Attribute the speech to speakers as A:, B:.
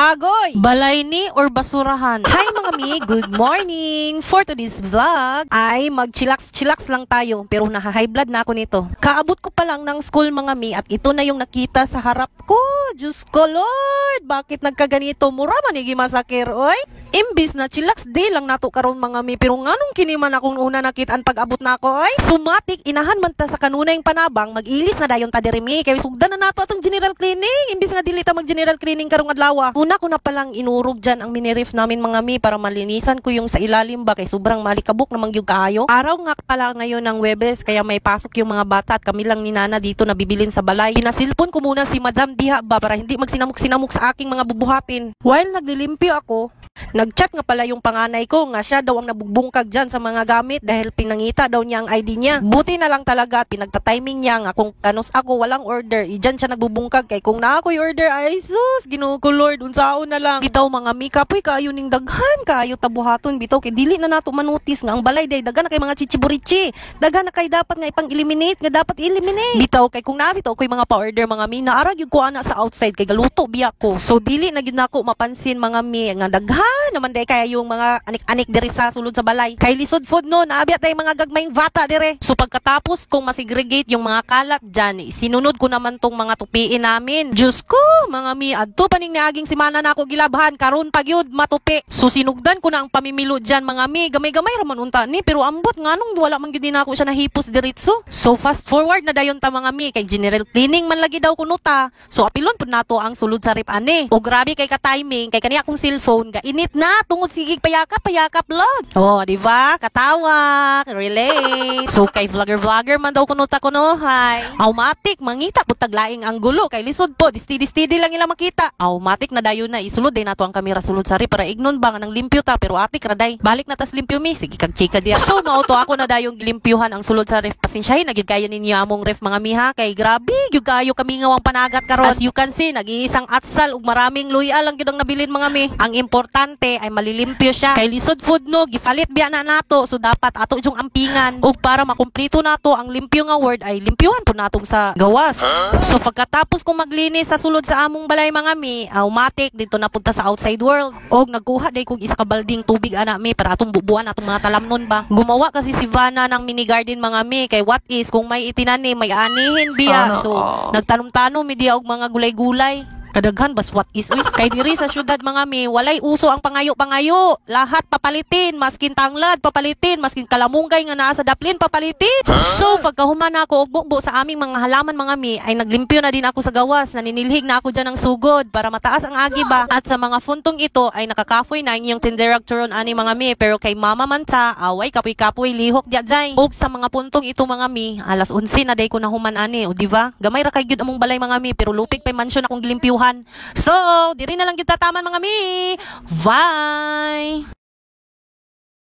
A: Kagoy! Balay ni or basurahan? Hi mga mi, good morning! For today's vlog ay mag-chillax lang tayo pero naha-high blood na ako nito. Kaabot ko pa lang ng school mga mi at ito na yung nakita sa harap ko. Diyos ko Lord! Bakit nagkaganito? Mura man yung masakir, oy! Imbis na chillax day lang nato karon mga mi pero nganong kini man akong una nakitaan pag abot na ako oy sumatik inahan man ta sa kanunay panabang mag-ilis na dayon ta diri mi kay sugdan na nato atong general cleaning imbis nga dili ta mag general cleaning karong adlaw. Una ko na palang inurog dyan ang mini-reef namin mga mi para malinisan ko yung sa ilalim ba kay sobrang malikabok na mangyug kaayo. Araw nga pala ngayon ng Webes kaya may pasok yung mga bata at kami lang ni Nana dito na bibilin sa balay. Pinasilpon ko muna si Madam Diha ba para hindi magsinamok-sinamok sa aking mga bubuhatin. While naglilimpyo ako, nagchat nga pala yung panganay ko nga siya daw ang nabugbungkag dyan sa mga gamit dahil pinangita daw niya ang ID niya. Buti na lang talaga at pinagta-timing niya nga kung kanus ako walang order, dyan siya nagbubungkag kay kung na ako'y order ay sus, Ginoo ko Lord, unsaon na lang. Bitaw mga mika poy kaayo ning daghan kaayo tabuhaton bitaw kay dili na nato manutis nga ang balay day daghan na kay mga chichiburichi. Daghan na kay dapat nga ipang-eliminate nga dapat eliminate. Bitaw kay kung nabitaw ko'y mga pa-order mga mi naarag gyud ko ana sa outside kay galuto biya ko. So dili na gyud nako mapansin mga mi nga daghan naman day kaya yung mga anik-anik diri sa sulod sa balay. Kay lisod food no, naabi tay mga gagmayng vata dire. So pagkatapos kong masegregate yung mga kalat diyan, sinunod ko naman tong mga tupiin namin. Diyos ko, mga mi, adto pa ning niaging simana na ako gilabhan karon pag yud matupi. So sinugdan ko na ang pamimilo diyan mga mi, gamay-gamay ra man unta ni pero ambot nganong wala man gyud nako siya nahipos diretso. So fast forward na dayon ta mga mi kay general cleaning man lagi daw kuno ta. So apilon pud nato ang sulod sa rip ani. O grabe kay ka timing kay kaniya akong cellphone ga init na tungod sigig payakap log. Oh, di ba? Katawa, relate. So kay vlogger man daw kuno ta kuno hay. Automatic mangita pud taglaing ang gulo kay lisod po, steady lang ila makita. Automatic na dayon na isulod day nato ang kamera sulod sa rip para ignon ba nga nang limpyo ta pero atik raday. Balik na tas limpyo mi, sige kag chika diya. So mauto ako na dayong gilimpyuhan ang sulod sa ref. Pasensyahin na gyud kayo ninyo among ref mga miha kay grabe gyud kayo kami ngawang panagat karon. As you can see, nag-iisang atsal ug maraming luya lang gyud ang nabilin mga mi. Ang importante ay malilimpyo siya. Kay lisod food no, gifalit biya na nato so dapat ato yung ampingan. Ug para makumpleto nato ang limpyo nga word ay limpyuhan po natong sa gawas. So pagkatapos kong maglinis sa sulod sa among balay mga mi, automatic dito na punta sa outside world. Og nagkuha day kog isa ka balding tubig ana mi para atong bubuan atong mga talamnon ba. Gumawa kasi si Vanna ng mini garden mga mi kay what is kung may itinani may anihin biya. So nagtanom-tanom mi diya og mga gulay-gulay. Kadaghan bas what is uy kay diri sa syudad mga mi walay uso ang pangayo lahat papalitin maskin tanglad papalitin maskin kalamunggay nga naa sa daplin papalitin. So pagkahuman ako og bukbo sa aming mga halaman mga mi ay naglimpyo na din ako sa gawas naninilhig na ako diyan ng sugod para mataas ang agi ba at sa mga funtong ito ay nakakafoy na inyong tinderag turon ani mga mi pero kay mama man ta away kapoy lihok diay og sa mga puntong ito mga mi alas 11 na day ko nahuman ani o di ba gamay ra kay gyud among balay mga mi pero lupig pay mansyon akong gilimpyuhan. So, diri na lang kita taman mga mi. Bye!